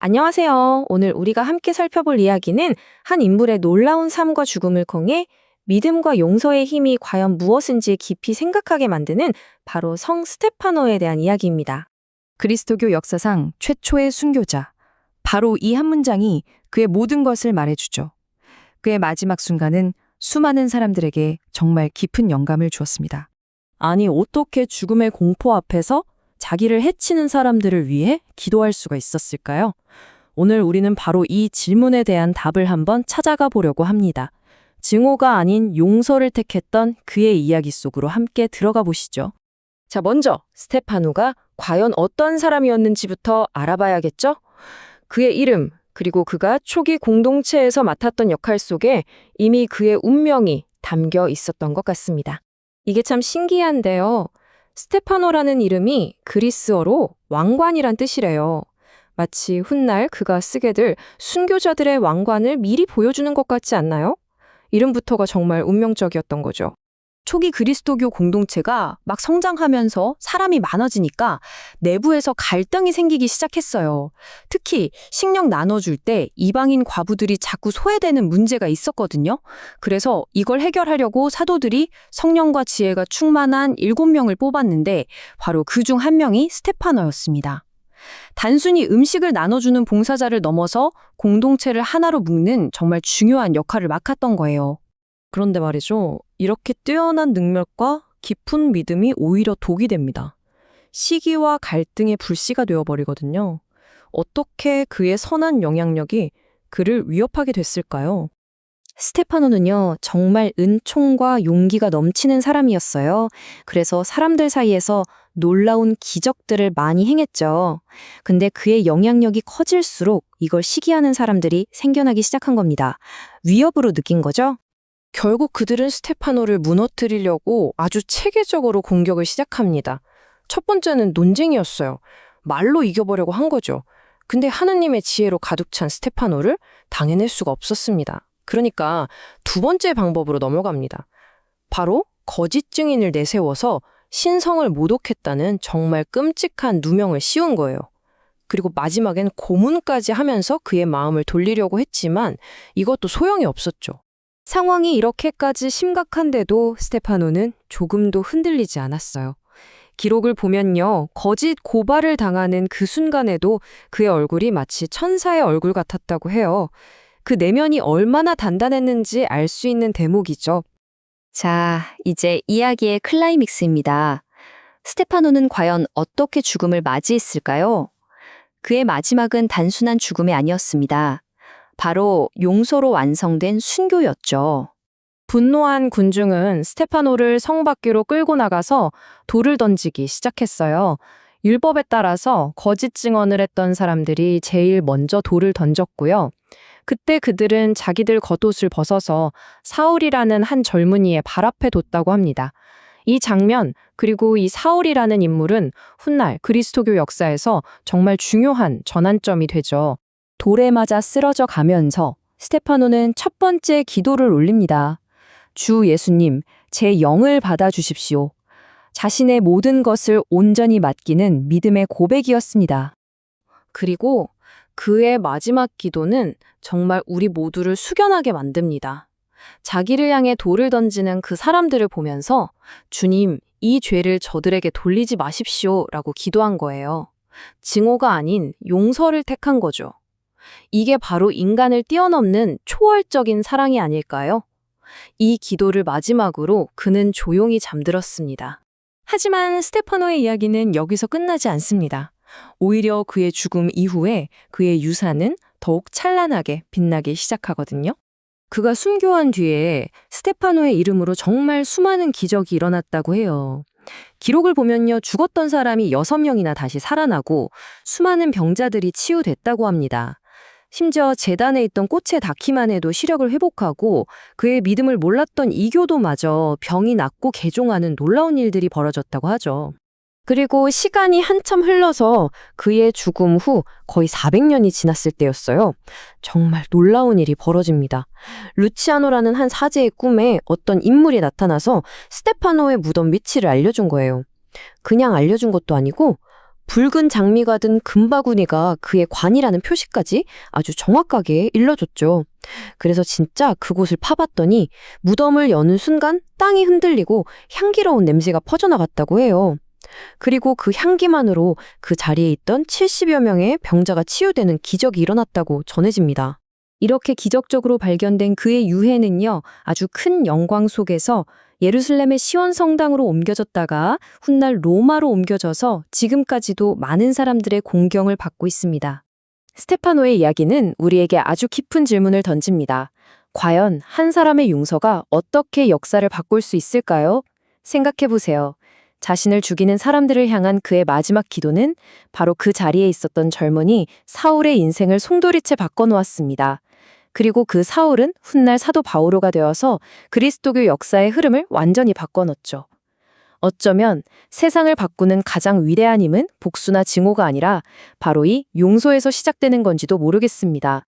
안녕하세요. 오늘 우리가 함께 살펴볼 이야기는 한 인물의 놀라운 삶과 죽음을 통해 믿음과 용서의 힘이 과연 무엇인지 깊이 생각하게 만드는 바로 성 스테파노에 대한 이야기입니다. 그리스도교 역사상 최초의 순교자. 바로 이 한 문장이 그의 모든 것을 말해주죠. 그의 마지막 순간은 수많은 사람들에게 정말 깊은 영감을 주었습니다. 아니, 어떻게 죽음의 공포 앞에서 자기를 해치는 사람들을 위해 기도할 수가 있었을까요? 오늘 우리는 바로 이 질문에 대한 답을 한번 찾아가 보려고 합니다. 증오가 아닌 용서를 택했던 그의 이야기 속으로 함께 들어가 보시죠. 자, 먼저 스테파노가 과연 어떤 사람이었는지부터 알아봐야겠죠? 그의 이름, 그리고 그가 초기 공동체에서 맡았던 역할 속에 이미 그의 운명이 담겨 있었던 것 같습니다. 이게 참 신기한데요. 스테파노라는 이름이 그리스어로 왕관이란 뜻이래요. 마치 훗날 그가 쓰게 될 순교자들의 왕관을 미리 보여주는 것 같지 않나요? 이름부터가 정말 운명적이었던 거죠. 초기 그리스도교 공동체가 막 성장하면서 사람이 많아지니까 내부에서 갈등이 생기기 시작했어요. 특히 식량 나눠줄 때 이방인 과부들이 자꾸 소외되는 문제가 있었거든요. 그래서 이걸 해결하려고 사도들이 성령과 지혜가 충만한 7명을 뽑았는데 바로 그 중 한 명이 스테파노였습니다. 단순히 음식을 나눠주는 봉사자를 넘어서 공동체를 하나로 묶는 정말 중요한 역할을 맡았던 거예요. 그런데 말이죠. 이렇게 뛰어난 능력과 깊은 믿음이 오히려 독이 됩니다. 시기와 갈등의 불씨가 되어버리거든요. 어떻게 그의 선한 영향력이 그를 위협하게 됐을까요? 스테파노는요, 정말 은총과 용기가 넘치는 사람이었어요. 그래서 사람들 사이에서 놀라운 기적들을 많이 행했죠. 근데 그의 영향력이 커질수록 이걸 시기하는 사람들이 생겨나기 시작한 겁니다. 위협으로 느낀 거죠? 결국 그들은 스테파노를 무너뜨리려고 아주 체계적으로 공격을 시작합니다. 첫 번째는 논쟁이었어요. 말로 이겨보려고 한 거죠. 근데 하느님의 지혜로 가득 찬 스테파노를 당해낼 수가 없었습니다. 그러니까 두 번째 방법으로 넘어갑니다. 바로 거짓 증인을 내세워서 신성을 모독했다는 정말 끔찍한 누명을 씌운 거예요. 그리고 마지막엔 고문까지 하면서 그의 마음을 돌리려고 했지만 이것도 소용이 없었죠. 상황이 이렇게까지 심각한데도 스테파노는 조금도 흔들리지 않았어요. 기록을 보면요, 거짓 고발을 당하는 그 순간에도 그의 얼굴이 마치 천사의 얼굴 같았다고 해요. 그 내면이 얼마나 단단했는지 알 수 있는 대목이죠. 자, 이제 이야기의 클라이믹스입니다. 스테파노는 과연 어떻게 죽음을 맞이했을까요? 그의 마지막은 단순한 죽음이 아니었습니다. 바로 용서로 완성된 순교였죠. 분노한 군중은 스테파노를 성 밖으로 끌고 나가서 돌을 던지기 시작했어요. 율법에 따라서 거짓 증언을 했던 사람들이 제일 먼저 돌을 던졌고요. 그때 그들은 자기들 겉옷을 벗어서 사울이라는 한 젊은이의 발 앞에 뒀다고 합니다. 이 장면, 그리고 이 사울이라는 인물은 훗날 그리스도교 역사에서 정말 중요한 전환점이 되죠. 돌에 맞아 쓰러져 가면서 스테파노는 첫 번째 기도를 올립니다. 주 예수님, 제 영을 받아주십시오. 자신의 모든 것을 온전히 맡기는 믿음의 고백이었습니다. 그리고 그의 마지막 기도는 정말 우리 모두를 숙연하게 만듭니다. 자기를 향해 돌을 던지는 그 사람들을 보면서 주님, 이 죄를 저들에게 돌리지 마십시오 라고 기도한 거예요. 증오가 아닌 용서를 택한 거죠. 이게 바로 인간을 뛰어넘는 초월적인 사랑이 아닐까요? 이 기도를 마지막으로 그는 조용히 잠들었습니다. 하지만 스테파노의 이야기는 여기서 끝나지 않습니다. 오히려 그의 죽음 이후에 그의 유산은 더욱 찬란하게 빛나기 시작하거든요. 그가 순교한 뒤에 스테파노의 이름으로 정말 수많은 기적이 일어났다고 해요. 기록을 보면요, 죽었던 사람이 6명이나 다시 살아나고 수많은 병자들이 치유됐다고 합니다. 심지어 제단에 있던 꽃에 닿기만 해도 시력을 회복하고 그의 믿음을 몰랐던 이교도마저 병이 낫고 개종하는 놀라운 일들이 벌어졌다고 하죠. 그리고 시간이 한참 흘러서 그의 죽음 후 거의 400년이 지났을 때였어요. 정말 놀라운 일이 벌어집니다. 루치아노라는 한 사제의 꿈에 어떤 인물이 나타나서 스테파노의 무덤 위치를 알려준 거예요. 그냥 알려준 것도 아니고 붉은 장미가 든 금바구니가 그의 관이라는 표시까지 아주 정확하게 일러줬죠. 그래서 진짜 그곳을 파봤더니 무덤을 여는 순간 땅이 흔들리고 향기로운 냄새가 퍼져나갔다고 해요. 그리고 그 향기만으로 그 자리에 있던 70여 명의 병자가 치유되는 기적이 일어났다고 전해집니다. 이렇게 기적적으로 발견된 그의 유해는요, 아주 큰 영광 속에서 예루살렘의 시온 성당으로 옮겨졌다가 훗날 로마로 옮겨져서 지금까지도 많은 사람들의 공경을 받고 있습니다. 스테파노의 이야기는 우리에게 아주 깊은 질문을 던집니다. 과연 한 사람의 용서가 어떻게 역사를 바꿀 수 있을까요? 생각해 보세요. 자신을 죽이는 사람들을 향한 그의 마지막 기도는 바로 그 자리에 있었던 젊은이 사울의 인생을 송두리째 바꿔놓았습니다. 그리고 그 사울은 훗날 사도 바오로가 되어서 그리스도교 역사의 흐름을 완전히 바꿔놓죠. 어쩌면 세상을 바꾸는 가장 위대한 힘은 복수나 증오가 아니라 바로 이 용서에서 시작되는 건지도 모르겠습니다.